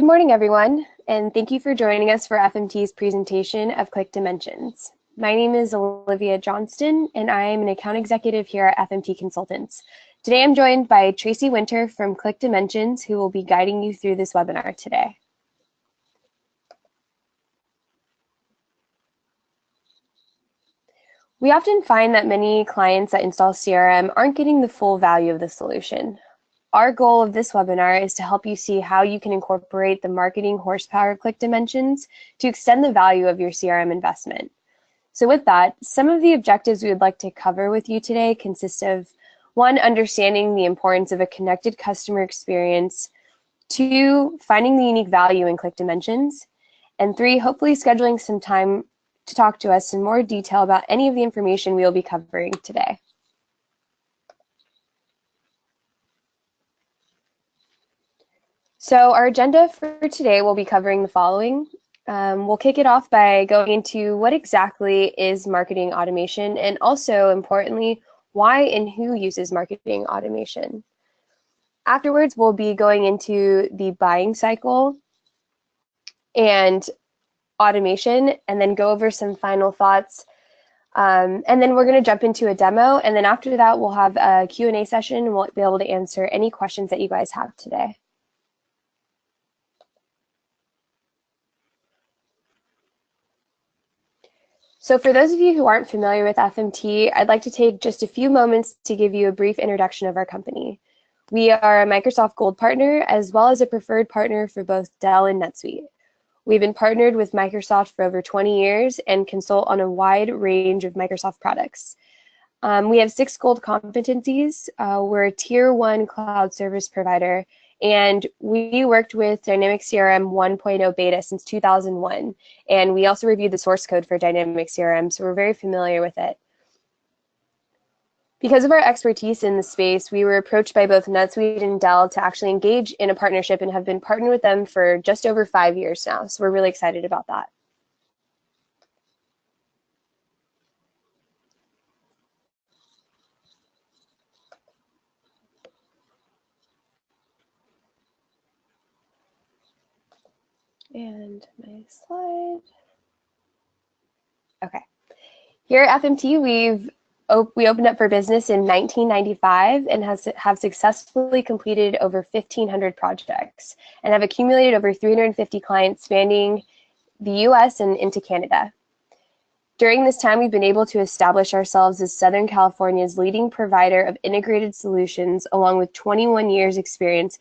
Good morning, everyone, and thank you for joining us for FMT's presentation of Qlik Dimensions. My name is Olivia Johnston, and I am an account executive here at FMT Consultants. Today, I'm joined by Tracy Winter from Qlik Dimensions, who will be guiding you through this webinar today. We often find that many clients that install CRM aren't getting the full value of the solution. Our goal of this webinar is to help you see how you can incorporate the marketing horsepower of Qlik Dimensions to extend the value of your CRM investment. So with that, some of the objectives we would like to cover with you today consist of 1, understanding the importance of a connected customer experience, 2, finding the unique value in Qlik Dimensions, and 3, hopefully scheduling some time to talk to us in more detail about any of the information we will be covering today. So our agenda for today will be covering the following. We'll kick it off by going into what exactly is marketing automation, and also importantly, why and who uses marketing automation. Afterwards, we'll be going into the buying cycle and automation, and then go over some final thoughts. And then we're going to jump into a demo, and then after that, we'll have a Q&A session, and we'll be able to answer any questions that you guys have today. So for those of you who aren't familiar with FMT, I'd like to take just a few moments to give you a brief introduction of our company. We are a Microsoft Gold partner, as well as a preferred partner for both Dell and NetSuite. We've been partnered with Microsoft for over 20 years and consult on a wide range of Microsoft products. We have 6 gold competencies. We're a Tier 1 cloud service provider, and we worked with Dynamics CRM 1.0 beta since 2001. And we also reviewed the source code for Dynamics CRM, so we're very familiar with it. Because of our expertise in the space, we were approached by both NetSuite and Dell to actually engage in a partnership and have been partnered with them for just over 5 years now. So we're really excited about that. And my slide. Okay. Here at FMT, we opened up for business in 1995 and have successfully completed over 1,500 projects and have accumulated over 350 clients spanning the US and into Canada. During this time, we've been able to establish ourselves as Southern California's leading provider of integrated solutions, along with 21 years experience.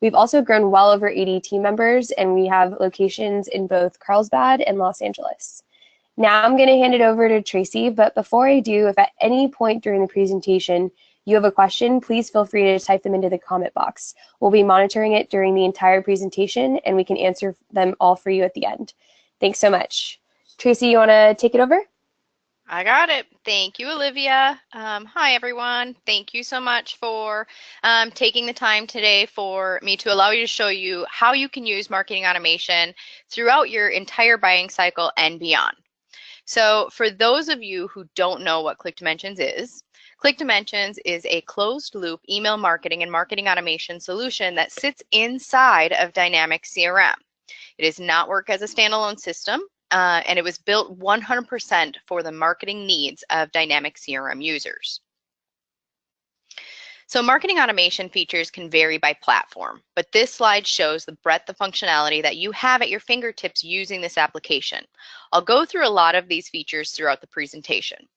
We've also grown well over 80 team members, and we have locations in both Carlsbad and Los Angeles. Now I'm going to hand it over to Tracy, but before I do, if at any point during the presentation you have a question, please feel free to type them into the comment box. We'll be monitoring it during the entire presentation, and we can answer them all for you at the end. Thanks so much. Tracy, you want to take it over? I got it. Thank you, Olivia. Hi, everyone. Thank you so much for taking the time today for me to allow you to show you how you can use marketing automation throughout your entire buying cycle and beyond. So for those of you who don't know what Qlik Dimensions is a closed loop email marketing and marketing automation solution that sits inside of Dynamics CRM. It does not work as a standalone system. And it was built 100% for the marketing needs of Dynamics CRM users. So marketing automation features can vary by platform, but this slide shows the breadth of functionality that you have at your fingertips using this application. I'll go through a lot of these features throughout the presentation.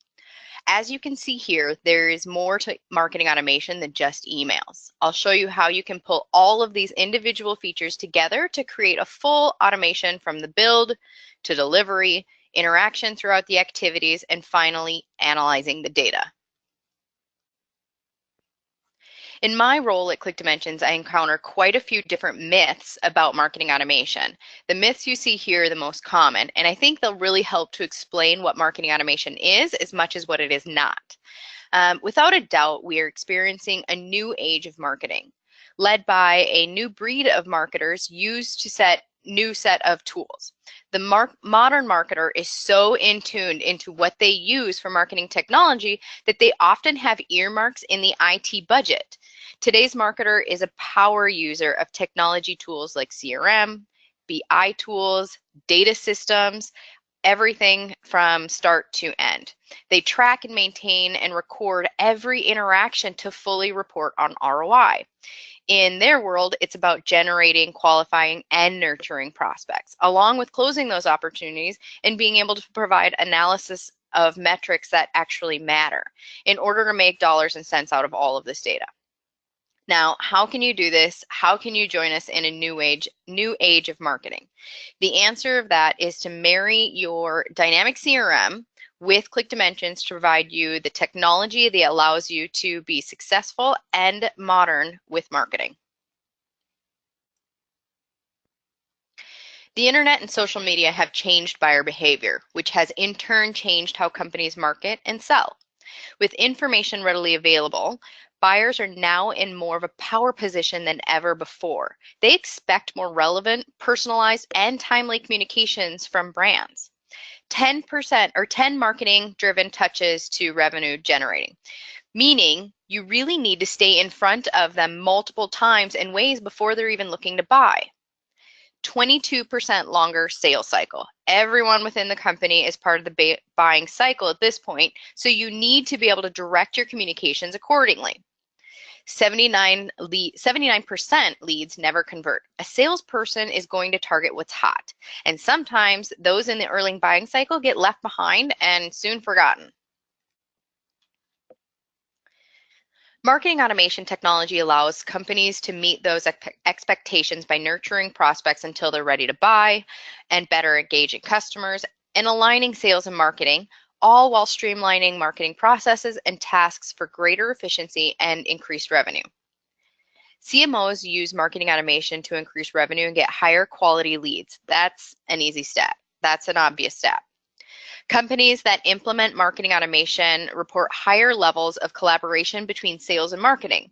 As you can see here, there is more to marketing automation than just emails. I'll show you how you can pull all of these individual features together to create a full automation from the build to delivery, interaction throughout the activities, and finally analyzing the data. In my role at Qlik Dimensions, I encounter quite a few different myths about marketing automation. The myths you see here are the most common, and I think they'll really help to explain what marketing automation is as much as what it is not. Without a doubt, we are experiencing a new age of marketing, led by a new breed of marketers used to set new set of tools. The modern marketer is so in tuned into what they use for marketing technology that they often have earmarks in the IT budget. Today's marketer is a power user of technology tools like CRM, BI tools, data systems, everything from start to end. They track and maintain and record every interaction to fully report on ROI. In their world, it's about generating, qualifying, and nurturing prospects, along with closing those opportunities and being able to provide analysis of metrics that actually matter in order to make dollars and cents out of all of this data. Now, how can you do this? How can you join us in a new age of marketing? The answer of that is to marry your dynamic CRM with Qlik Dimensions to provide you the technology that allows you to be successful and modern with marketing. The internet and social media have changed buyer behavior, which has in turn changed how companies market and sell. With information readily available, buyers are now in more of a power position than ever before. They expect more relevant, personalized, and timely communications from brands. 10% or 10 marketing-driven touches to revenue generating, meaning you really need to stay in front of them multiple times and ways before they're even looking to buy. 22% longer sales cycle. Everyone within the company is part of the buying cycle at this point, so you need to be able to direct your communications accordingly. 79% leads never convert. A salesperson is going to target what's hot, and sometimes those in the early buying cycle get left behind and soon forgotten. Marketing automation technology allows companies to meet those expectations by nurturing prospects until they're ready to buy and better engaging customers and aligning sales and marketing, all while streamlining marketing processes and tasks for greater efficiency and increased revenue. CMOs use marketing automation to increase revenue and get higher quality leads. That's an easy step. That's an obvious step. Companies that implement marketing automation report higher levels of collaboration between sales and marketing.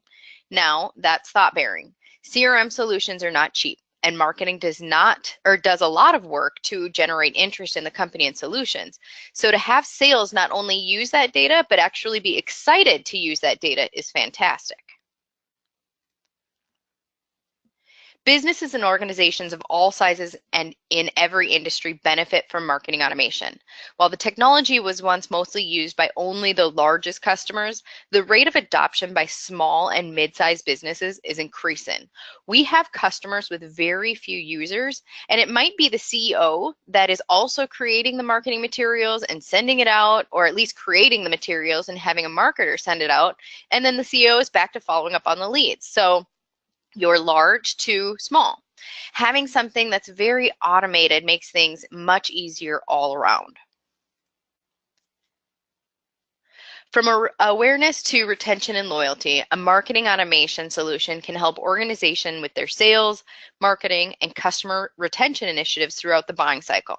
Now, that's thought-bearing. CRM solutions are not cheap, and marketing does a lot of work to generate interest in the company and solutions. So to have sales not only use that data, but actually be excited to use that data is fantastic. Businesses and organizations of all sizes and in every industry benefit from marketing automation. While the technology was once mostly used by only the largest customers, the rate of adoption by small and mid-sized businesses is increasing. We have customers with very few users, and it might be the CEO that is also creating the marketing materials and sending it out, or at least creating the materials and having a marketer send it out, and then the CEO is back to following up on the leads. So you're large to small. Having something that's very automated makes things much easier all around. From awareness to retention and loyalty, a marketing automation solution can help organizations with their sales, marketing, and customer retention initiatives throughout the buying cycle.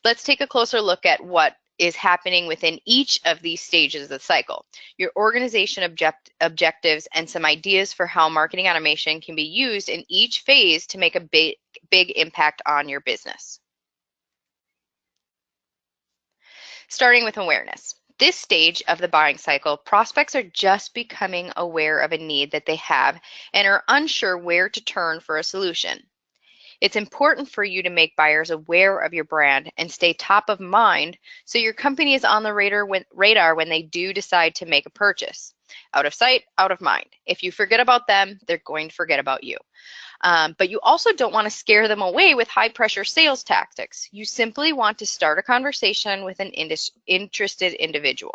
Let's take a closer look at what is happening within each of these stages of the cycle, your organization objectives, and some ideas for how marketing automation can be used in each phase to make a big impact on your business. Starting with awareness. This stage of the buying cycle, prospects are just becoming aware of a need that they have and are unsure where to turn for a solution. It's important for you to make buyers aware of your brand and stay top of mind so your company is on the radar when they do decide to make a purchase. Out of sight, out of mind. If you forget about them, they're going to forget about you. But you also don't want to scare them away with high-pressure sales tactics. You simply want to start a conversation with an interested individual.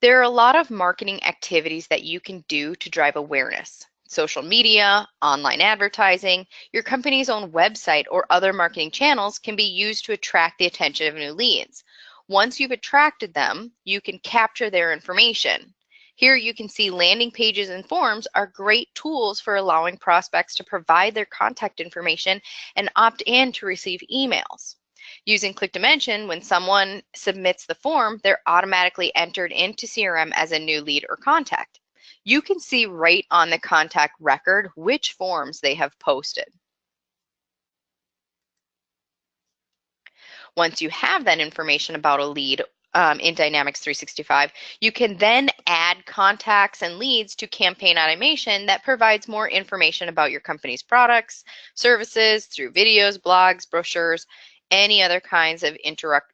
There are a lot of marketing activities that you can do to drive awareness. Social media, online advertising, your company's own website, or other marketing channels can be used to attract the attention of new leads. Once you've attracted them, you can capture their information. Here you can see landing pages and forms are great tools for allowing prospects to provide their contact information and opt in to receive emails. Using Qlik Dimensions, when someone submits the form, they're automatically entered into CRM as a new lead or contact. You can see right on the contact record which forms they have posted. Once you have that information about a lead in Dynamics 365, you can then add contacts and leads to campaign automation that provides more information about your company's products, services through videos, blogs, brochures, any other kinds of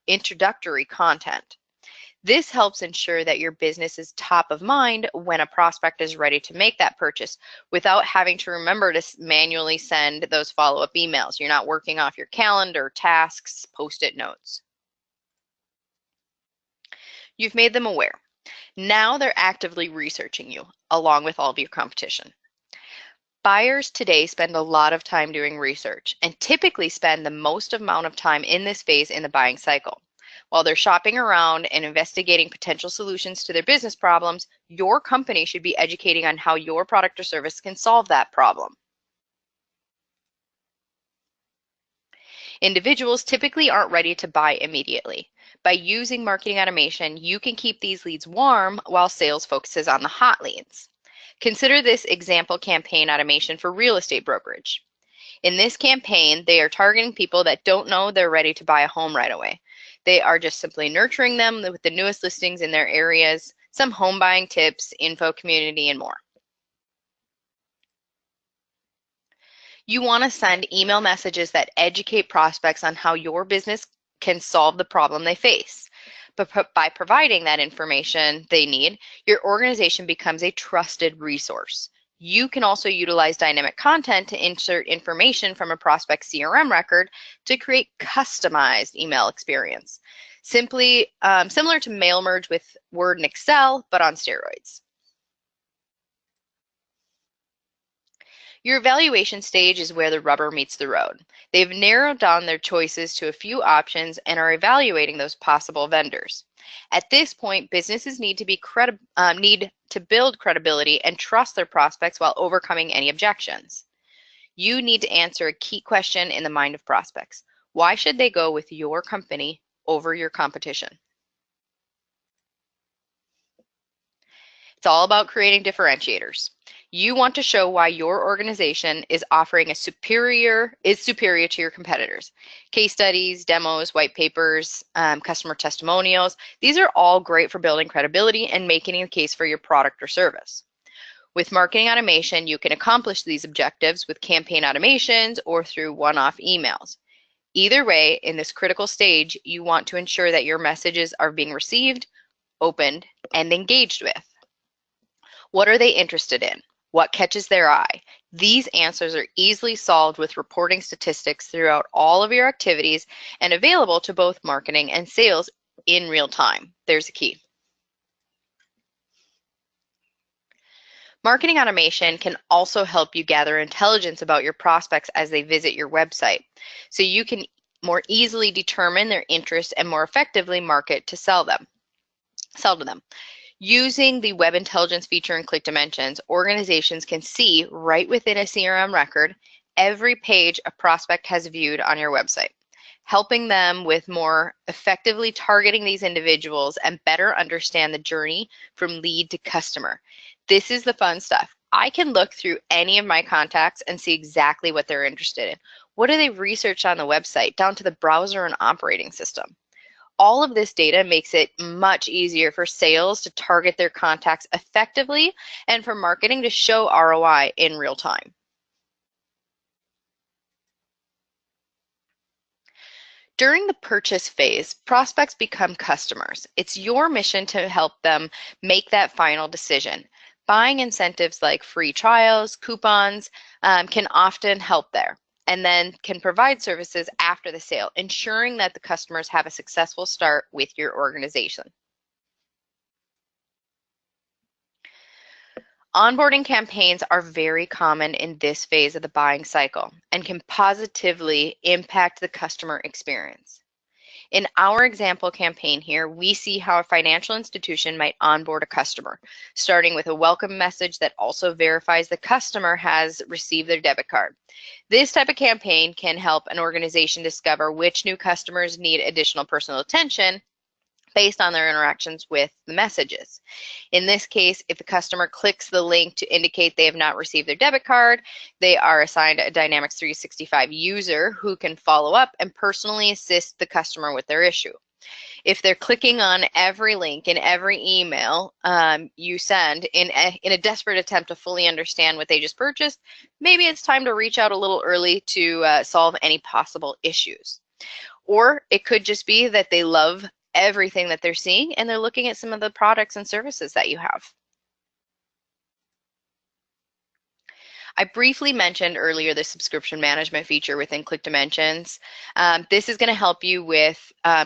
introductory content. This helps ensure that your business is top of mind when a prospect is ready to make that purchase without having to remember to manually send those follow-up emails. You're not working off your calendar, tasks, post-it notes. You've made them aware. Now they're actively researching you along with all of your competition. Buyers today spend a lot of time doing research and typically spend the most amount of time in this phase in the buying cycle. While they're shopping around and investigating potential solutions to their business problems, your company should be educating on how your product or service can solve that problem. Individuals typically aren't ready to buy immediately. By using marketing automation, you can keep these leads warm while sales focuses on the hot leads. Consider this example campaign automation for real estate brokerage. In this campaign, they are targeting people that don't know they're ready to buy a home right away. They are just simply nurturing them with the newest listings in their areas, some home buying tips, info, community, and more. You want to send email messages that educate prospects on how your business can solve the problem they face. But by providing that information they need, your organization becomes a trusted resource. You can also utilize dynamic content to insert information from a prospect CRM record to create customized email experience. Simply similar to mail merge with Word and Excel, but on steroids. Your evaluation stage is where the rubber meets the road. They've narrowed down their choices to a few options and are evaluating those possible vendors. At this point, businesses need to build credibility and trust their prospects while overcoming any objections. You need to answer a key question in the mind of prospects. Why should they go with your company over your competition? It's all about creating differentiators. You want to show why your organization is offering superior to your competitors. Case studies, demos, white papers, customer testimonials. These are all great for building credibility and making a case for your product or service. With marketing automation, you can accomplish these objectives with campaign automations or through one-off emails. Either way, in this critical stage, you want to ensure that your messages are being received, opened, and engaged with. What are they interested in? What catches their eye? These answers are easily solved with reporting statistics throughout all of your activities and available to both marketing and sales in real time. There's a key. Marketing automation can also help you gather intelligence about your prospects as they visit your website, so you can more easily determine their interests and more effectively market to sell to them. Using the Web Intelligence feature in Qlik Dimensions, organizations can see right within a CRM record every page a prospect has viewed on your website, helping them with more effectively targeting these individuals and better understand the journey from lead to customer. This is the fun stuff. I can look through any of my contacts and see exactly what they're interested in. What do they research on the website, down to the browser and operating system? All of this data makes it much easier for sales to target their contacts effectively and for marketing to show ROI in real time. During the purchase phase, prospects become customers. It's your mission to help them make that final decision. Buying incentives like free trials, coupons can often help there, and then can provide services after the sale, ensuring that the customers have a successful start with your organization. Onboarding campaigns are very common in this phase of the buying cycle and can positively impact the customer experience. In our example campaign here, we see how a financial institution might onboard a customer, starting with a welcome message that also verifies the customer has received their debit card. This type of campaign can help an organization discover which new customers need additional personal attention based on their interactions with the messages. In this case, if the customer clicks the link to indicate they have not received their debit card, they are assigned a Dynamics 365 user who can follow up and personally assist the customer with their issue. If they're clicking on every link in every email you send in a desperate attempt to fully understand what they just purchased, maybe it's time to reach out a little early to solve any possible issues. Or it could just be that they love everything that they're seeing and they're looking at some of the products and services that you have. I briefly mentioned earlier the subscription management feature within Qlik Dimensions. This is going to help you with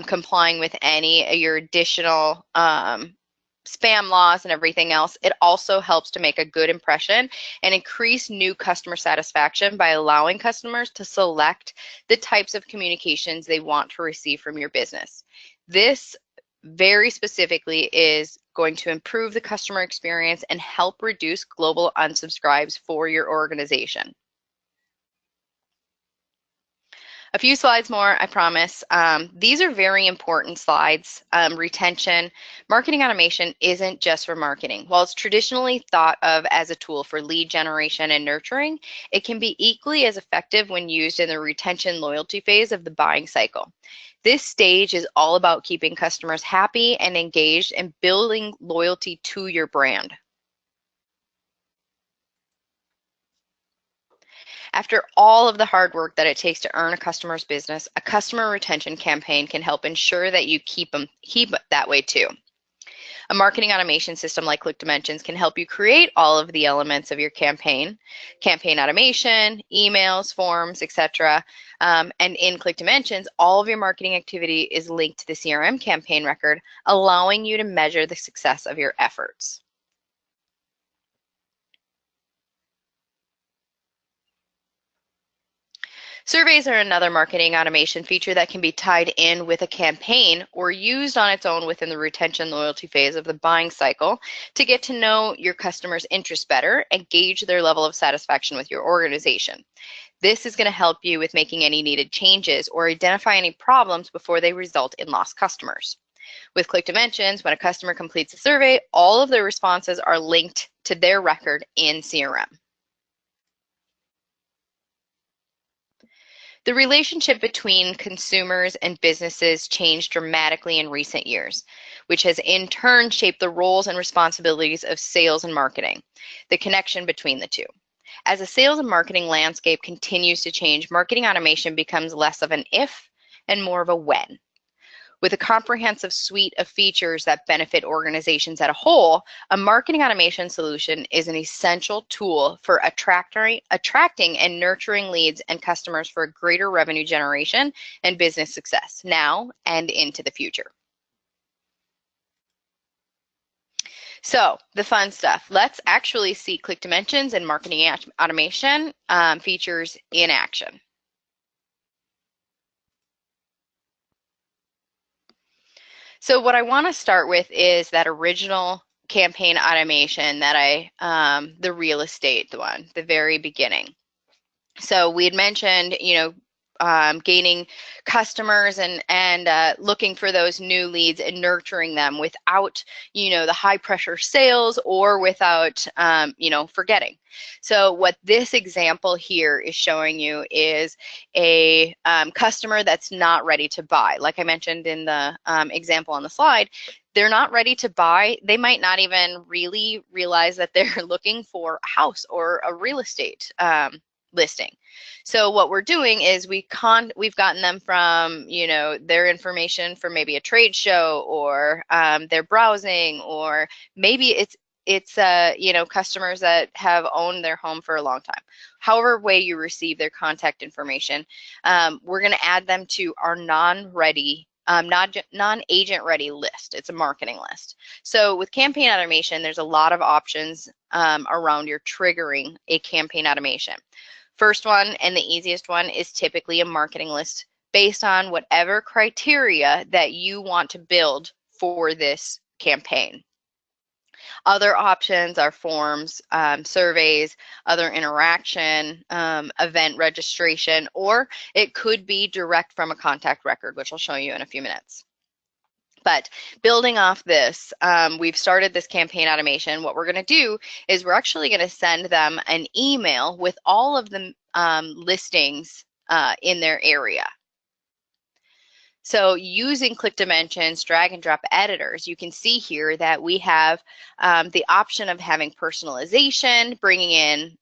complying with any of your additional spam laws and everything else. It also helps to make a good impression and increase new customer satisfaction by allowing customers to select the types of communications they want to receive from your business. This very specifically is going to improve the customer experience and help reduce global unsubscribes for your organization. A few slides more, I promise. These are very important slides. Retention. Marketing automation isn't just for marketing. While it's traditionally thought of as a tool for lead generation and nurturing, it can be equally as effective when used in the retention loyalty phase of the buying cycle. This stage is all about keeping customers happy and engaged and building loyalty to your brand. After all of the hard work that it takes to earn a customer's business, a customer retention campaign can help ensure that you keep it that way too. A marketing automation system like Qlik Dimensions can help you create all of the elements of your campaign automation, emails, forms, etc. And in Qlik Dimensions, all of your marketing activity is linked to the CRM campaign record, allowing you to measure the success of your efforts. Surveys are another marketing automation feature that can be tied in with a campaign or used on its own within the retention loyalty phase of the buying cycle to get to know your customers' interests better and gauge their level of satisfaction with your organization. This is going to help you with making any needed changes or identify any problems before they result in lost customers. With Qlik Dimensions, when a customer completes a survey, all of their responses are linked to their record in CRM. The relationship between consumers and businesses changed dramatically in recent years, which has in turn shaped the roles and responsibilities of sales and marketing, the connection between the two. As the sales and marketing landscape continues to change, marketing automation becomes less of an if and more of a when. With a comprehensive suite of features that benefit organizations as a whole, a marketing automation solution is an essential tool for attracting and nurturing leads and customers for greater revenue generation and business success now and into the future. So the fun stuff. Let's actually see Qlik Dimensions and marketing automation features in action. So what I want to start with is that original campaign automation that the real estate one, the very beginning. So we had mentioned, gaining customers and looking for those new leads and nurturing them without, the high pressure sales or without, forgetting. So what this example here is showing you is a customer that's not ready to buy. Like I mentioned in the example on the slide, they're not ready to buy. They might not even really realize that they're looking for a house or a real estate listing. So what we're doing is we've gotten them from, their information from maybe a trade show or they're browsing, or maybe it's customers that have owned their home for a long time. However way you receive their contact information, we're going to add them to our non-agent ready list. It's a marketing list. So with campaign automation, there's a lot of options around your triggering a campaign automation. First one and the easiest one is typically a marketing list based on whatever criteria that you want to build for this campaign. Other options are forms, surveys, other interaction, event registration, or it could be direct from a contact record, which I'll show you in a few minutes. But building off this, we've started this campaign automation. What we're going to do is we're actually going to send them an email with all of the listings in their area. So using Qlik Dimensions drag and drop editors, you can see here that we have the option of having personalization, bringing in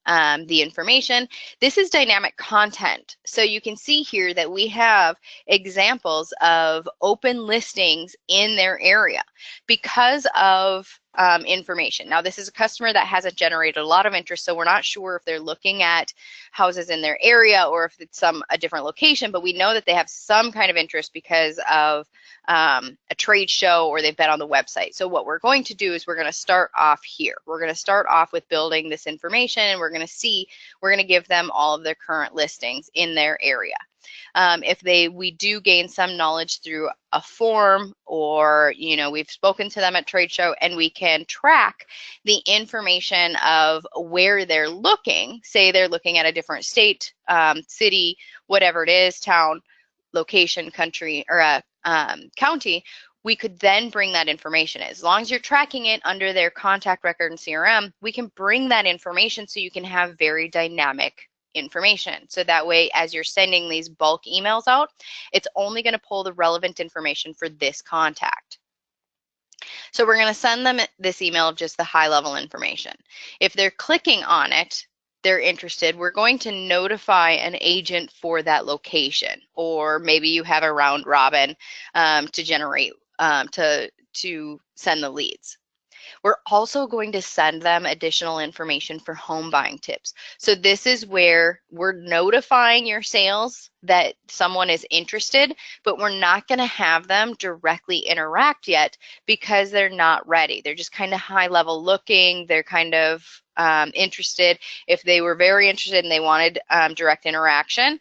the information. This is dynamic content. So you can see here that we have examples of open listings in their area because of information. Now, this is a customer that hasn't generated a lot of interest, so we're not sure if they're looking at houses in their area or if it's a different location, but we know that they have some kind of interest because of a trade show or they've been on the website. So what we're going to do is we're going to start off here. We're going to start off with building this information, and we're going to give them all of their current listings in their area. If we do gain some knowledge through a form, or we've spoken to them at trade show and we can track the information of where they're looking, say they're looking at a different state, city, whatever it is, town, location, country, or county, we could then bring that information. As long as you're tracking it under their contact record and CRM, we can bring that information so you can have very dynamic information. So that way, as you're sending these bulk emails out, it's only going to pull the relevant information for this contact. So we're going to send them this email of just the high level information. If they're clicking on it, they're interested, we're going to notify an agent for that location, or maybe you have a round robin to generate, to send the leads. We're also going to send them additional information for home buying tips. So this is where we're notifying your sales that someone is interested, but we're not going to have them directly interact yet because they're not ready. They're just kind of high level looking. They're kind of interested. If they were very interested and they wanted direct interaction,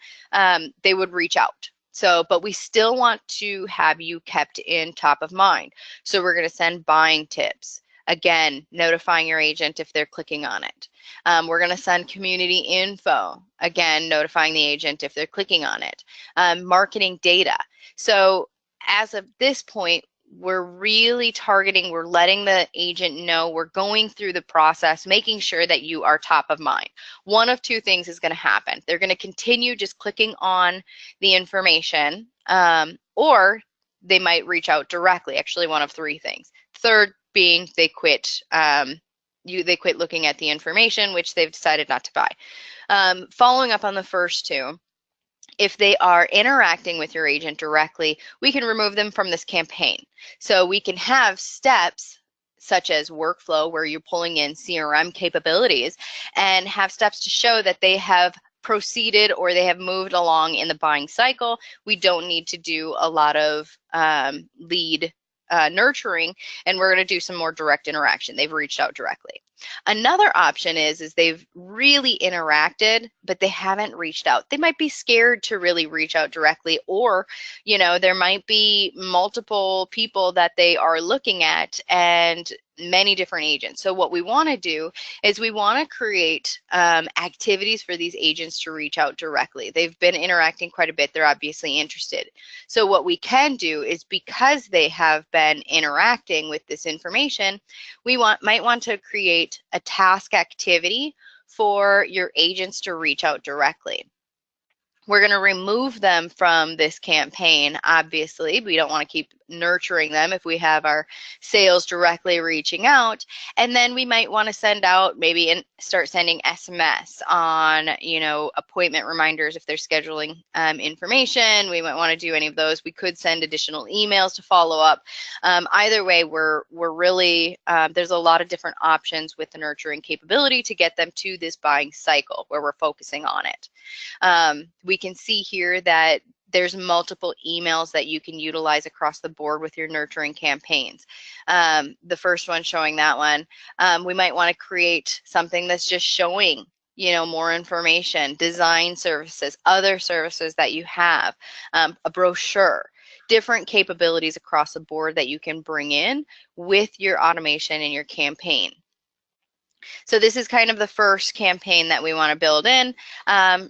they would reach out. So, but we still want to have you kept in top of mind. So we're going to send buying tips. Again, notifying your agent if they're clicking on it. We're going to send community info. Again, notifying the agent if they're clicking on it. Marketing data. So as of this point, we're really targeting, we're letting the agent know, we're going through the process, making sure that you are top of mind. One of two things is going to happen. They're going to continue just clicking on the information, or they might reach out directly. Actually, one of three things. Third being they quit. They quit looking at the information, which they've decided not to buy. Following up on the first two, if they are interacting with your agent directly, we can remove them from this campaign. So we can have steps such as workflow where you're pulling in CRM capabilities and have steps to show that they have proceeded or they have moved along in the buying cycle. We don't need to do a lot of lead nurturing, and we're going to do some more direct interaction. They've reached out directly. Another option is they've really interacted, but they haven't reached out. They might be scared to really reach out directly, or, there might be multiple people that they are looking at and many different agents. So what we want to do is we want to create activities for these agents to reach out directly. They've been interacting quite a bit. They're obviously interested. So what we can do is, because they have been interacting with this information, we might want to create a task activity for your agents to reach out directly. We're going to remove them from this campaign. Obviously, we don't want to keep nurturing them if we have our sales directly reaching out. And then we might want to send out and start sending SMS on, appointment reminders if they're scheduling information. We might want to do any of those. We could send additional emails to follow up. Either way, we're really, there's a lot of different options with the nurturing capability to get them to this buying cycle where we're focusing on it. We can see here that there's multiple emails that you can utilize across the board with your nurturing campaigns. The first one showing that one, we might want to create something that's just showing, more information, design services, other services that you have, a brochure, different capabilities across the board that you can bring in with your automation and your campaign. So this is kind of the first campaign that we want to build in,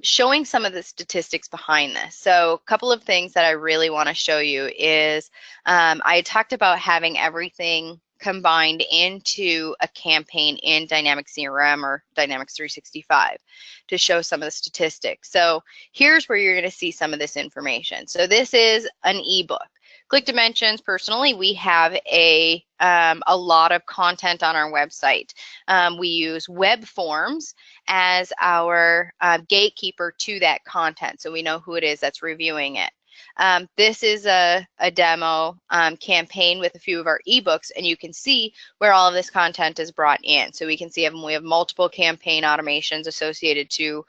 showing some of the statistics behind this. So a couple of things that I really want to show you is I talked about having everything combined into a campaign in Dynamics CRM or Dynamics 365 to show some of the statistics. So here's where you're going to see some of this information. So this is an ebook. Qlik Dimensions, personally, we have a lot of content on our website. We use web forms as our gatekeeper to that content, so we know who it is that's reviewing it. This is a demo campaign with a few of our ebooks, and you can see where all of this content is brought in. So we can see we have multiple campaign automations associated to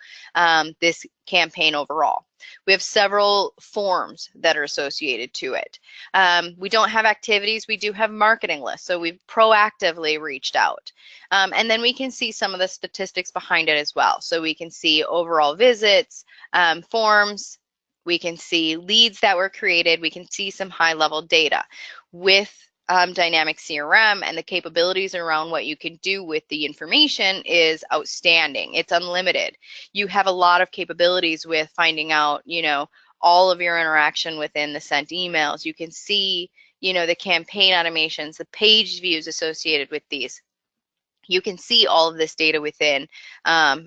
this campaign overall. We have several forms that are associated to it. We don't have activities, we do have marketing lists, so we've proactively reached out. And then we can see some of the statistics behind it as well. So we can see overall visits, forms, we can see leads that were created, we can see some high-level data. With Dynamic CRM and the capabilities around what you can do with the information is outstanding. It's unlimited. You have a lot of capabilities with finding out, you know, all of your interaction within the sent emails. You can see, you know, the campaign automations, the page views associated with these. You can see all of this data within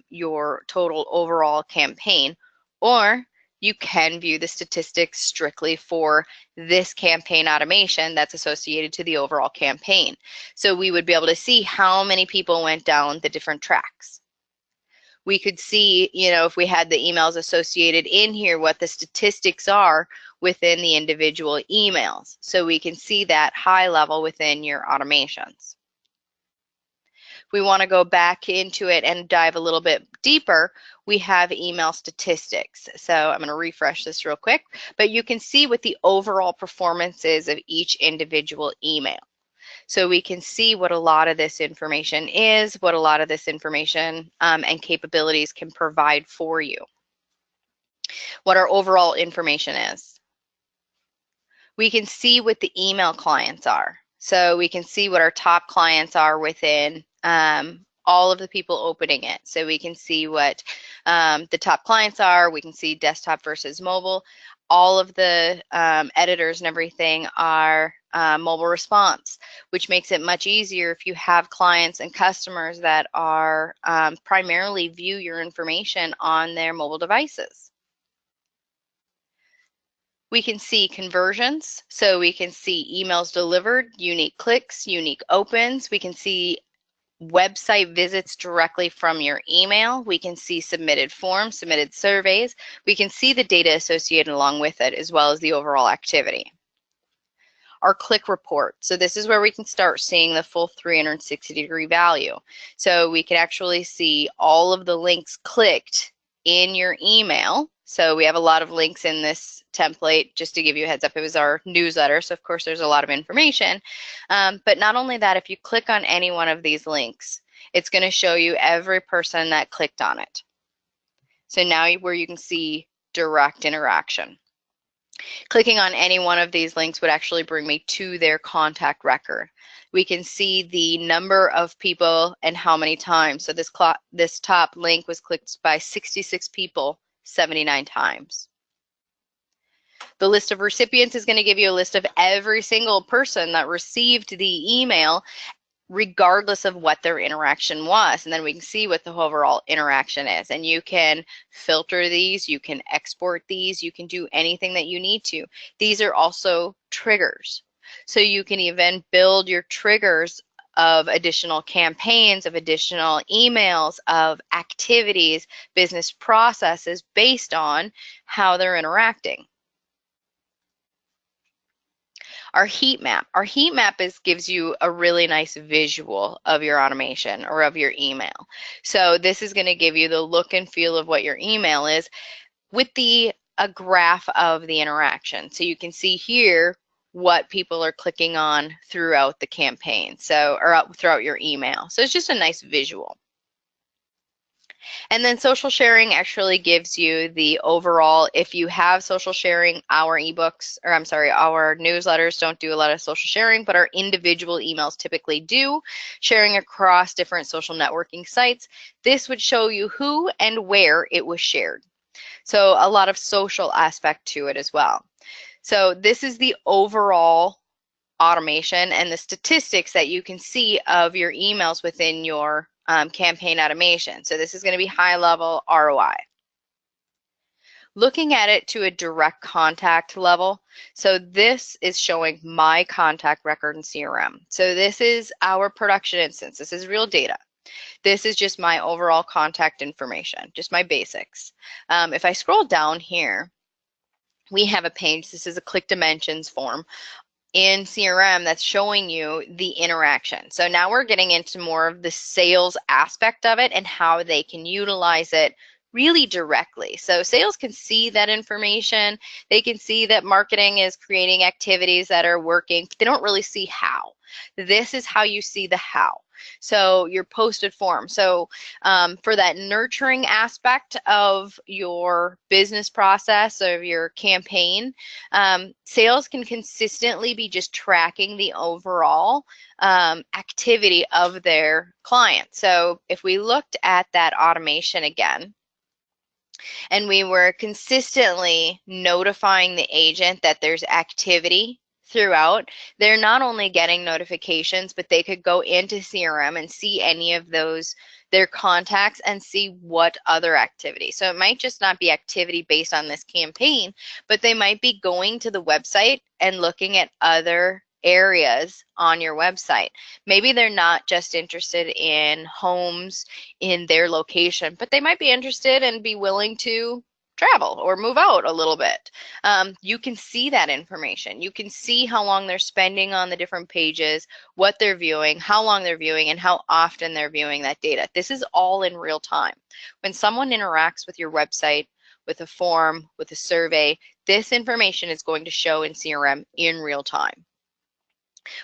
your total overall campaign, or you can view the statistics strictly for this campaign automation that's associated to the overall campaign. So we would be able to see how many people went down the different tracks. We could see, you know, if we had the emails associated in here, what the statistics are within the individual emails. So we can see that high level within your automations. We want to go back into it and dive a little bit deeper. We have email statistics. So I'm going to refresh this real quick, but you can see what the overall performance is of each individual email. So we can see what a lot of this information is, what a lot of this information and capabilities can provide for you, what our overall information is. We can see what the email clients are. So we can see what our top clients are within all of the people opening it. So we can see what the top clients are. We can see desktop versus mobile. All of the editors and everything are mobile response, which makes it much easier if you have clients and customers that are primarily view your information on their mobile devices. We can see conversions, so we can see emails delivered, unique clicks, unique opens. We can see website visits directly from your email. We can see submitted forms, submitted surveys. We can see the data associated along with it, as well as the overall activity. Our click report. So this is where we can start seeing the full 360-degree value. So we can actually see all of the links clicked in your email. So we have a lot of links in this template. Just to give you a heads up, it was our newsletter, so of course there's a lot of information. But not only that, if you click on any one of these links, it's going to show you every person that clicked on it. So now where you can see direct interaction. Clicking on any one of these links would actually bring me to their contact record. We can see the number of people and how many times. So this top link was clicked by 66 people 79 times. The list of recipients is going to give you a list of every single person that received the email, regardless of what their interaction was. And then we can see what the overall interaction is. And you can filter these, you can export these, you can do anything that you need to. These are also triggers. So you can even build your triggers of additional campaigns, of additional emails, of activities, business processes based on how they're interacting. Our heat map. Our heat map gives you a really nice visual of your automation or of your email. So this is going to give you the look and feel of what your email is with a graph of the interaction. So you can see here what people are clicking on throughout the campaign, so or throughout your email. So it's just a nice visual. And then social sharing actually gives you the overall, if you have social sharing, our ebooks, or I'm sorry, our newsletters don't do a lot of social sharing, but our individual emails typically do, sharing across different social networking sites. This would show you who and where it was shared. So a lot of social aspect to it as well. So this is the overall automation and the statistics that you can see of your emails within your campaign automation. So this is going to be high level ROI. Looking at it to a direct contact level, so this is showing my contact record in CRM. So this is our production instance. This is real data. This is just my overall contact information, just my basics. If I scroll down here, we have a page. This is a Qlik Dimensions form in CRM that's showing you the interaction. So now we're getting into more of the sales aspect of it and how they can utilize it really directly. So sales can see that information. They can see that marketing is creating activities that are working, but they don't really see how. This is how you see the how. So your posted form. So for that nurturing aspect of your business process, of your campaign, sales can consistently be just tracking the overall activity of their client. So if we looked at that automation again, and we were consistently notifying the agent that there's activity throughout, they're not only getting notifications, but they could go into CRM and see any of those, their contacts, and see what other activity. So it might just not be activity based on this campaign, but they might be going to the website and looking at other areas on your website. Maybe they're not just interested in homes in their location, but they might be interested and be willing to travel or move out a little bit. You can see that information. You can see how long they're spending on the different pages, what they're viewing, how long they're viewing, and how often they're viewing that data. This is all in real time. When someone interacts with your website, with a form, with a survey, this information is going to show in CRM in real time.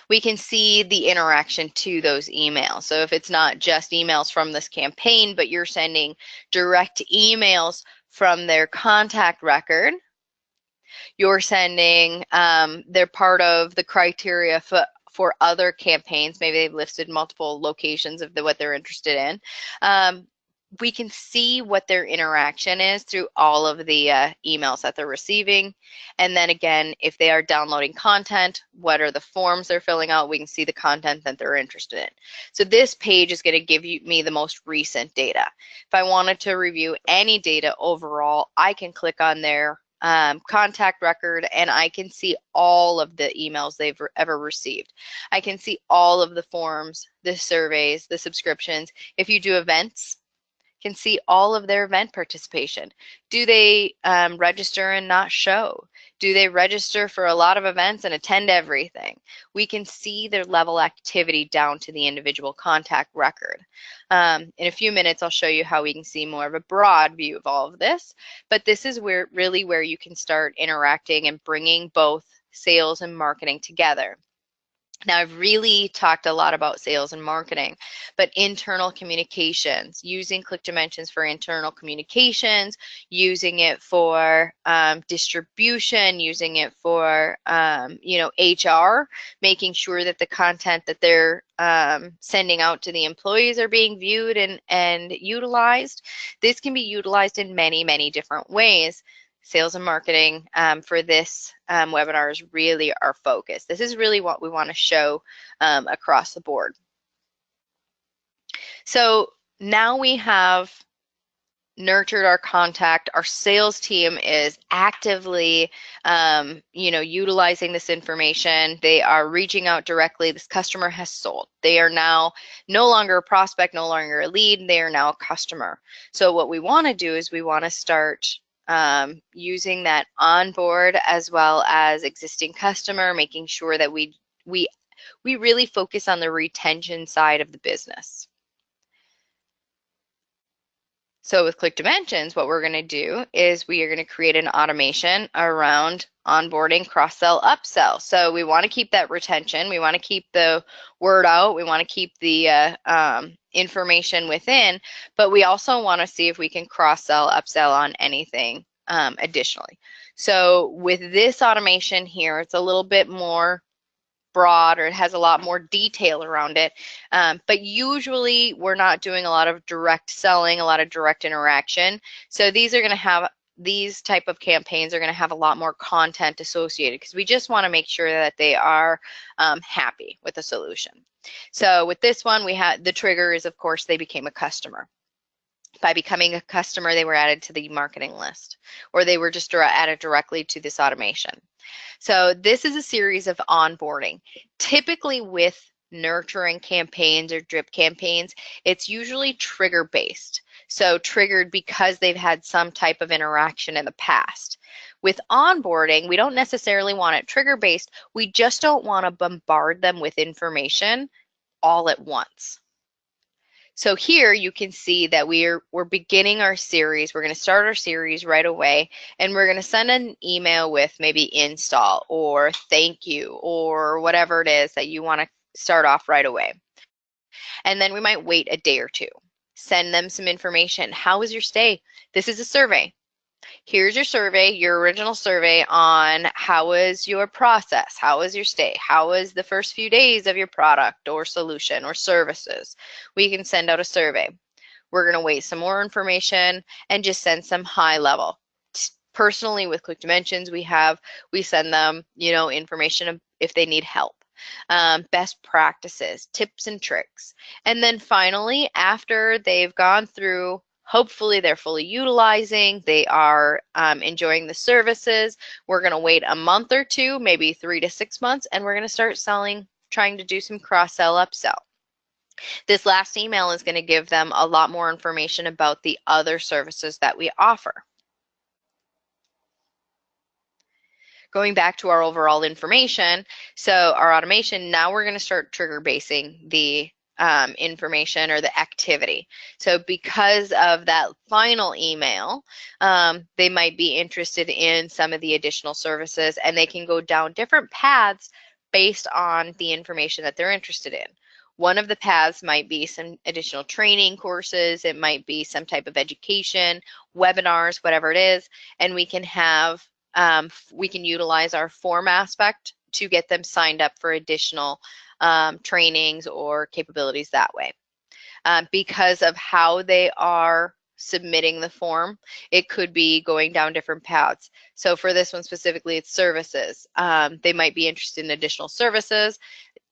We can see the interaction to those emails. So if it's not just emails from this campaign, but you're sending direct emails from their contact record, you're sending, they're part of the criteria for other campaigns. Maybe they've listed multiple locations of what they're interested in. We can see what their interaction is through all of the emails that they're receiving. And then again, if they are downloading content, what are the forms they're filling out? We can see the content that they're interested in. So this page is going to give me the most recent data. If I wanted to review any data overall, I can click on their contact record and I can see all of the emails they've ever received. I can see all of the forms, the surveys, the subscriptions. If you do events, can see all of their event participation. Do they register and not show? Do they register for a lot of events and attend everything? We can see their level activity down to the individual contact record. In a few minutes, I'll show you how we can see more of a broad view of all of this, but this is where you can start interacting and bringing both sales and marketing together. Now, I've really talked a lot about sales and marketing, but internal communications, using Qlik Dimensions for internal communications, using it for distribution, using it for, HR, making sure that the content that they're sending out to the employees are being viewed and utilized. This can be utilized in many, many different ways. Sales and marketing for this webinar is really our focus. This is really what we want to show across the board. So now we have nurtured our contact. Our sales team is actively, utilizing this information. They are reaching out directly. This customer has sold. They are now no longer a prospect, no longer a lead. They are now a customer. So what we want to do is we want to start using that onboard as well as existing customer, making sure that we really focus on the retention side of the business. So with Qlik Dimensions, what we're going to do is we are going to create an automation around onboarding, cross-sell, upsell. So we want to keep that retention. We want to keep the word out. We want to keep the information within, but we also want to see if we can cross-sell, upsell on anything additionally. So with this automation here, it's a little bit more broad, or it has a lot more detail around it. But usually we're not doing a lot of direct selling, a lot of direct interaction. So these are going to have, these type of campaigns are going to have a lot more content associated, because we just want to make sure that they are happy with the solution. So with this one, we had the trigger is, of course, they became a customer. By becoming a customer, they were added to the marketing list, or they were just added directly to this automation. So this is a series of onboarding. Typically with nurturing campaigns or drip campaigns, it's usually trigger based. So triggered because they've had some type of interaction in the past. With onboarding, we don't necessarily want it trigger based. We just don't want to bombard them with information all at once. So here you can see that we're beginning our series. We're going to start our series right away, and we're going to send an email with maybe install or thank you or whatever it is that you want to start off right away. And then we might wait a day or two. Send them some information. How was your stay? This is a survey. Here's your survey, your original survey on how was your process, how was your stay, how was the first few days of your product or solution or services. We can send out a survey. We're going to wait some more information and just send some high level. Personally, with Qlik Dimensions, we send them, information if they need help. Best practices, tips and tricks. And then finally, after they've gone through, hopefully they're fully utilizing, they are enjoying the services, we're going to wait a month or two, maybe 3 to 6 months, and we're going to start trying to do some cross-sell, upsell. This last email is going to give them a lot more information about the other services that we offer. Going back to our overall information, so our automation, now we're going to start trigger basing the information or the activity. So because of that final email, they might be interested in some of the additional services, and they can go down different paths based on the information that they're interested in. One of the paths might be some additional training courses, it might be some type of education, webinars, whatever it is, and we can have we can utilize our form aspect to get them signed up for additional trainings or capabilities that way. Because of how they are submitting the form, it could be going down different paths. So for this one specifically, it's services. They might be interested in additional services.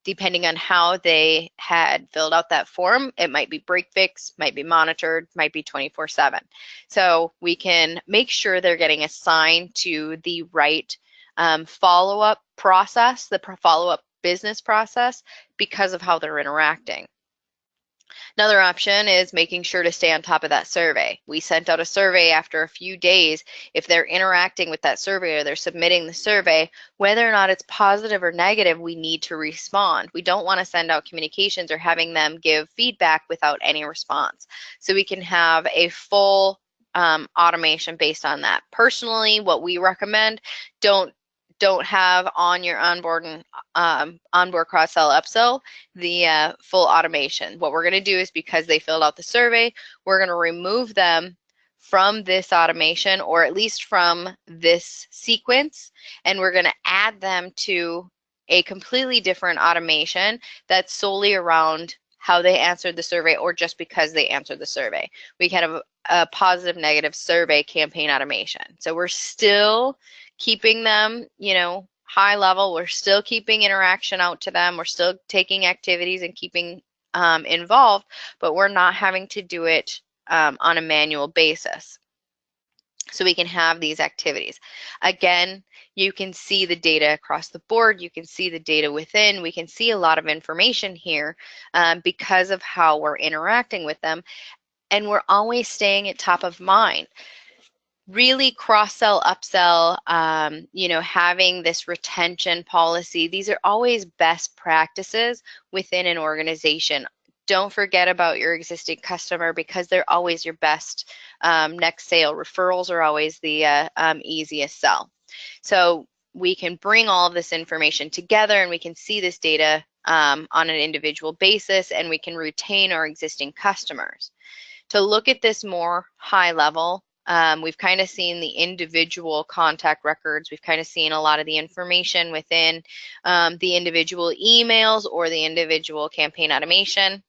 Depending on how they had filled out that form, it might be break fix, might be monitored, might be 24/7. So we can make sure they're getting assigned to the right follow-up process, the follow-up business process, because of how they're interacting. Another option is making sure to stay on top of that survey. We sent out a survey after a few days. If they're interacting with that survey or they're submitting the survey, whether or not it's positive or negative, we need to respond. We don't want to send out communications or having them give feedback without any response. So we can have a full automation based on that. Personally, what we recommend, don't have on your onboard cross-sell, upsell the full automation. What we're going to do is, because they filled out the survey, we're going to remove them from this automation, or at least from this sequence, and we're going to add them to a completely different automation that's solely around how they answered the survey, or just because they answered the survey. We can have a positive, negative survey campaign automation. So we're still keeping them, high level. We're still keeping interaction out to them. We're still taking activities and keeping involved, but we're not having to do it on a manual basis. So we can have these activities. Again, you can see the data across the board. You can see the data within. We can see a lot of information here because of how we're interacting with them. And we're always staying at top of mind. Really cross-sell, upsell, having this retention policy, these are always best practices within an organization. don't forget about your existing customer because they're always your best next sale. Referrals are always the easiest sell. So we can bring all of this information together and we can see this data on an individual basis, and we can retain our existing customers. To look at this more high level, we've kind of seen the individual contact records. We've kind of seen a lot of the information within the individual emails or the individual campaign automation.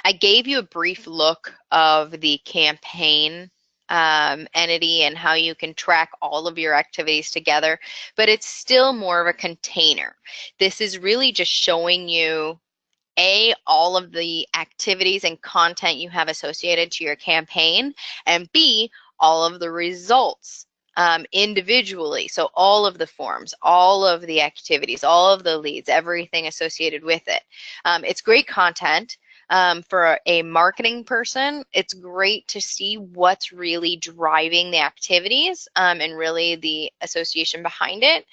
I gave you a brief look of the campaign entity and how you can track all of your activities together, but it's still more of a container. This is really just showing you all of the activities and content you have associated to your campaign, and B, all of the results individually. So all of the forms, all of the activities, all of the leads, everything associated with it. It's great content. For a marketing person, it's great to see what's really driving the activities and really the association behind it.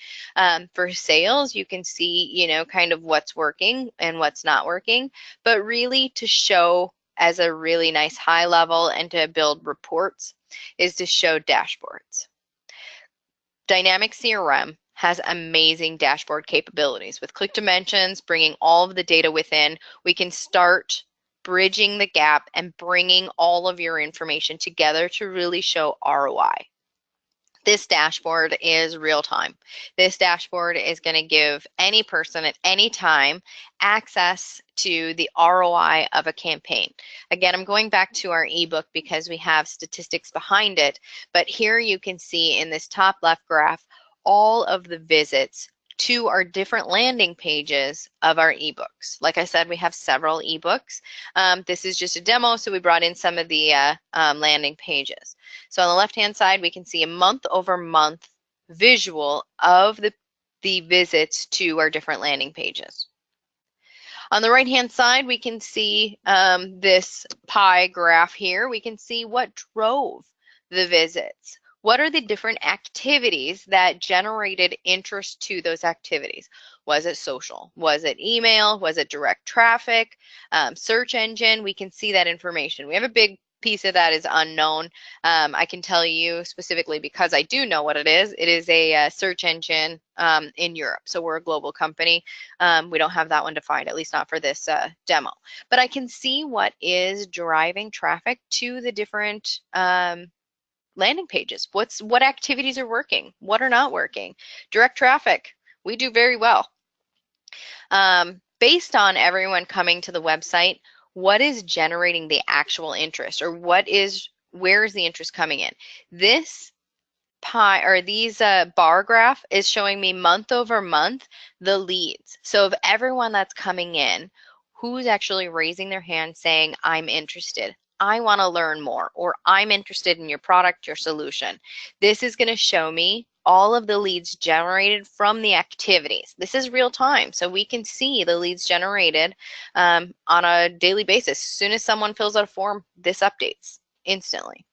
For sales, you can see, you know, kind of what's working and what's not working, but really to show as a really nice high level and to build reports is to show dashboards. Dynamic CRM has amazing dashboard capabilities. With Qlik Dimensions, bringing all of the data within, we can start bridging the gap and bringing all of your information together to really show ROI. This dashboard is real time. This dashboard is going to give any person at any time access to the ROI of a campaign. Again, I'm going back to our ebook because we have statistics behind it, but here you can see in this top left graph all of the visits to our different landing pages of our ebooks. Like I said, we have several ebooks. This is just a demo, so we brought in some of the landing pages. So on the left-hand side, we can see a month-over-month visual of the visits to our different landing pages. On the right-hand side, we can see this pie graph here. We can see what drove the visits. What are the different activities that generated interest to those activities? Was it social? Was it email? Was it direct traffic? Search engine? We can see that information. We have a big piece of that is unknown. I can tell you specifically because I do know what it is. It is a search engine in Europe. So we're a global company. We don't have that one defined, at least not for this demo. But I can see what is driving traffic to the different landing pages. What activities are working? What are not working? Direct traffic, we do very well. Based on everyone coming to the website, what is generating the actual interest, or where is the interest coming in? This pie or these bar graph is showing me month over month the leads. So of everyone that's coming in, who's actually raising their hand saying, I'm interested, I want to learn more, or I'm interested in your product, your solution. This is going to show me all of the leads generated from the activities. This is real time, so we can see the leads generated on a daily basis. As soon as someone fills out a form, this updates instantly.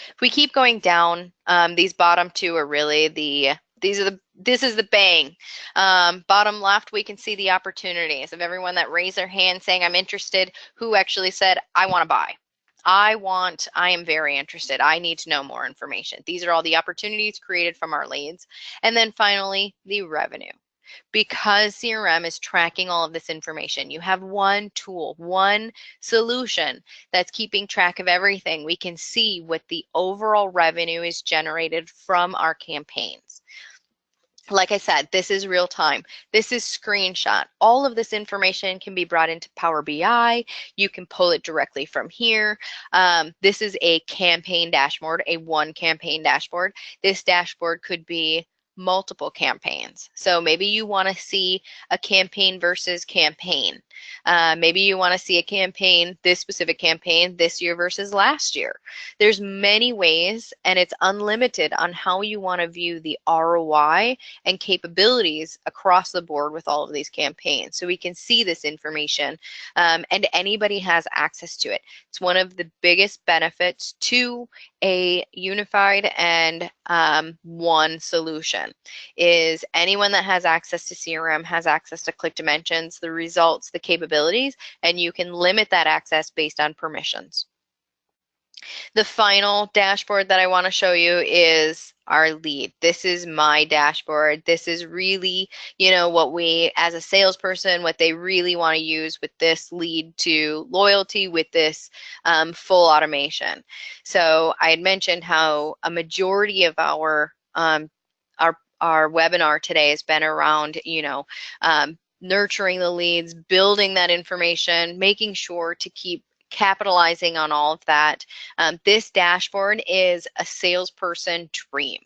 If we keep going down, these bottom two are really this is the bang. Bottom left, we can see the opportunities of everyone that raised their hand saying, I'm interested, who actually said, I want to buy. I am very interested. I need to know more information. These are all the opportunities created from our leads. And then finally, the revenue. Because CRM is tracking all of this information, you have one tool, one solution that's keeping track of everything. We can see what the overall revenue is generated from our campaigns. Like I said, this is real time. This is screenshot. All of this information can be brought into Power BI. You can pull it directly from here. This is a campaign dashboard, a one campaign dashboard. This dashboard could be multiple campaigns. So maybe you want to see a campaign versus campaign. Maybe you want to see a campaign, this specific campaign this year versus last year. There's many ways, and it's unlimited on how you want to view the ROI and capabilities across the board with all of these campaigns. So we can see this information and anybody has access to it. It's one of the biggest benefits to a unified and one solution is anyone that has access to CRM has access to Qlik Dimensions, the results, the capabilities, and you can limit that access based on permissions. The final dashboard that I want to show you is our lead. This is my dashboard. This is really, what we, as a salesperson, what they really want to use with this lead to loyalty, with this full automation. So I had mentioned how a majority of our webinar today has been around, nurturing the leads, building that information, making sure to keep capitalizing on all of that. This dashboard is a salesperson dream.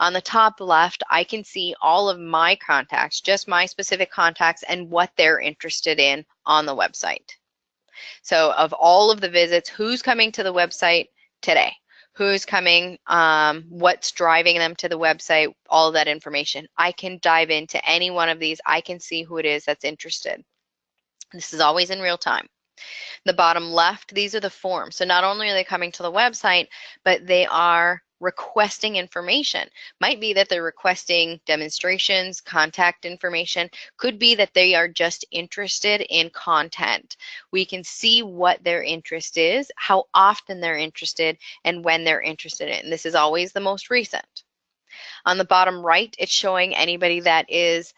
On the top left, I can see all of my contacts, just my specific contacts, and what they're interested in on the website. So of all of the visits, who's coming to the website today? Who's coming, what's driving them to the website, all of that information. I can dive into any one of these. I can see who it is that's interested. This is always in real time. The bottom left, these are the forms. So not only are they coming to the website, but they are requesting information. Might be that they're requesting demonstrations, contact information. Could be that they are just interested in content. We can see what their interest is, how often they're interested, and when they're interested in. This is always the most recent. On the bottom right, it's showing anybody that is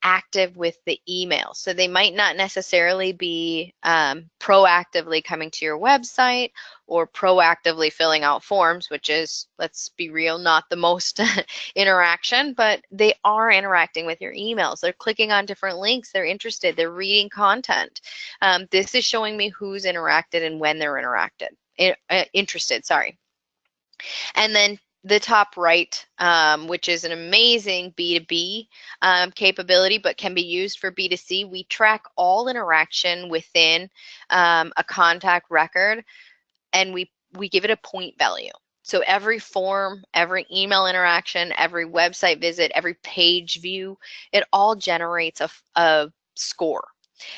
active with the email. So they might not necessarily be proactively coming to your website or proactively filling out forms, which is, let's be real, not the most interaction, but they are interacting with your emails. They're clicking on different links. They're interested. They're reading content. This is showing me who's interacted and when they're interested, sorry. And then the top right, which is an amazing B2B capability, but can be used for B2C. We track all interaction within a contact record, and we give it a point value. So every form, every email interaction, every website visit, every page view, it all generates a score.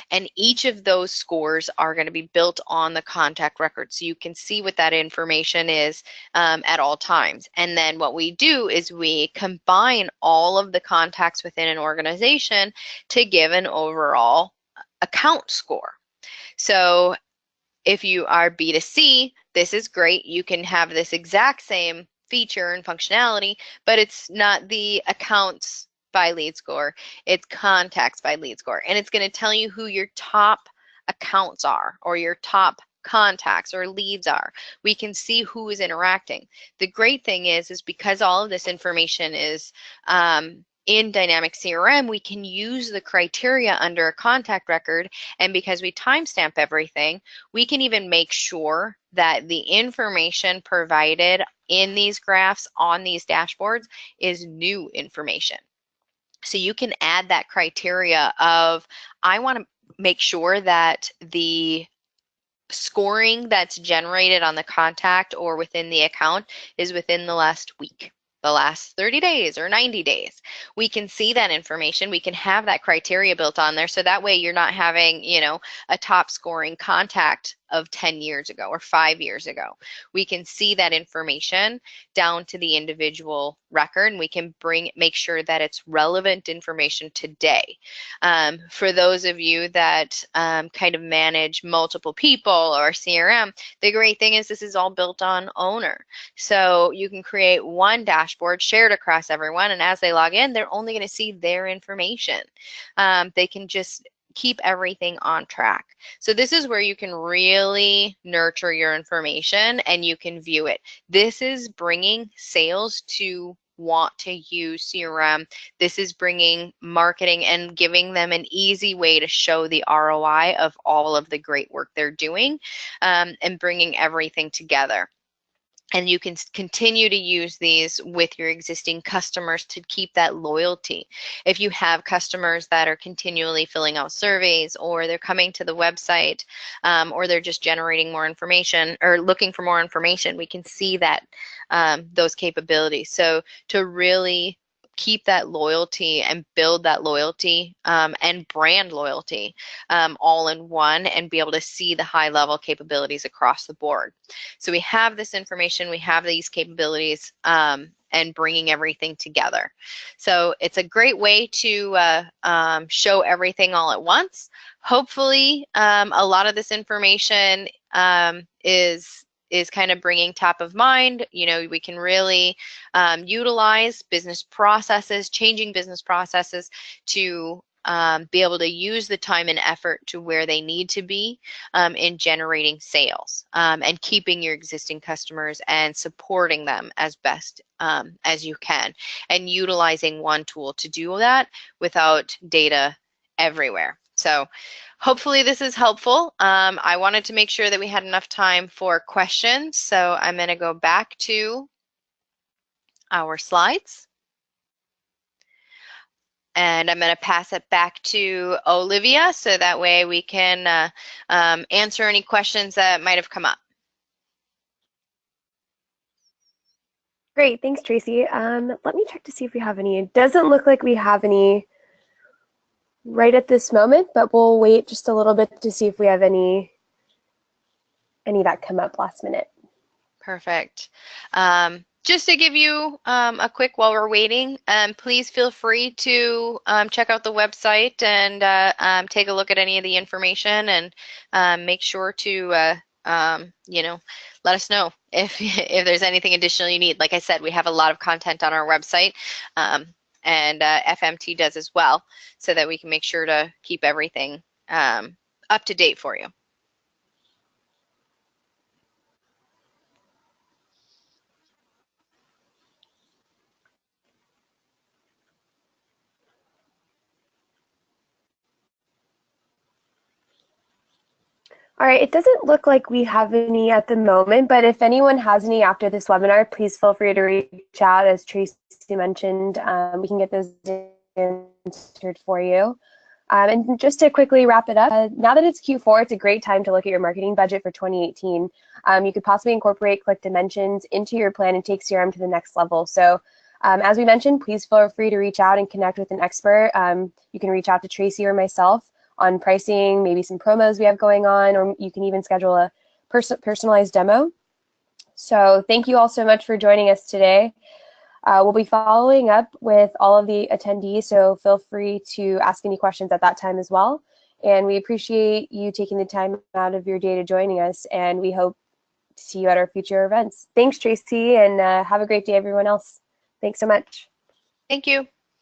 And each of those scores are going to be built on the contact record. So you can see what that information is at all times. And then what we do is we combine all of the contacts within an organization to give an overall account score. So if you are B2C, this is great. You can have this exact same feature and functionality, but it's not the accounts by lead score, it's contacts by lead score. And it's going to tell you who your top accounts are, or your top contacts or leads are. We can see who is interacting. The great thing is because all of this information is in Dynamic CRM, we can use the criteria under a contact record, and because we timestamp everything, we can even make sure that the information provided in these graphs on these dashboards is new information. So you can add that criteria of, I want to make sure that the scoring that's generated on the contact or within the account is within the last week, the last 30 days or 90 days. We can see that information. We can have that criteria built on there. So that way you're not having, a top scoring contact of 10 years ago or 5 years ago. We can see that information down to the individual record, and we can make sure that it's relevant information today. For those of you that kind of manage multiple people or CRM, the great thing is this is all built on owner. So you can create one dashboard shared across everyone, and as they log in, they're only going to see their information. They can just keep everything on track. So this is where you can really nurture your information and you can view it. This is bringing sales to want to use CRM. This is bringing marketing and giving them an easy way to show the ROI of all of the great work they're doing, and bringing everything together. And you can continue to use these with your existing customers to keep that loyalty. If you have customers that are continually filling out surveys, or they're coming to the website, or they're just generating more information or looking for more information, we can see that those capabilities. So to really keep that loyalty and build that loyalty and brand loyalty all in one, and be able to see the high level capabilities across the board. So we have this information, we have these capabilities, and bringing everything together. So it's a great way to show everything all at once. Hopefully, a lot of this information is kind of bringing top of mind. You know, we can really utilize business processes, changing business processes to be able to use the time and effort to where they need to be in generating sales and keeping your existing customers and supporting them as best as you can, and utilizing one tool to do that without data everywhere. So hopefully this is helpful. I wanted to make sure that we had enough time for questions, so I'm going to go back to our slides. And I'm going to pass it back to Olivia, so that way we can answer any questions that might have come up. Great, thanks, Tracy. Let me check to see if we have any. It doesn't look like we have any right at this moment, but we'll wait just a little bit to see if we have any that come up last minute. Perfect. Just to give you a quick while we're waiting, please feel free to check out the website and take a look at any of the information, and make sure to you know, let us know if there's anything additional you need. Like I said, we have a lot of content on our website, and FMT does as well, so that we can make sure to keep everything up to date for you. All right, it doesn't look like we have any at the moment, but if anyone has any after this webinar, please feel free to reach out. As Tracy mentioned, we can get those answered for you. And just to quickly wrap it up, now that it's Q4, it's a great time to look at your marketing budget for 2018. You could possibly incorporate Qlik Dimensions into your plan and take CRM to the next level. So as we mentioned, please feel free to reach out and connect with an expert. You can reach out to Tracy or myself on pricing, maybe some promos we have going on, or you can even schedule a personalized demo. So thank you all so much for joining us today. We'll be following up with all of the attendees, so feel free to ask any questions at that time as well. And we appreciate you taking the time out of your day to joining us, and we hope to see you at our future events. Thanks, Tracy, and have a great day, everyone else. Thanks so much. Thank you.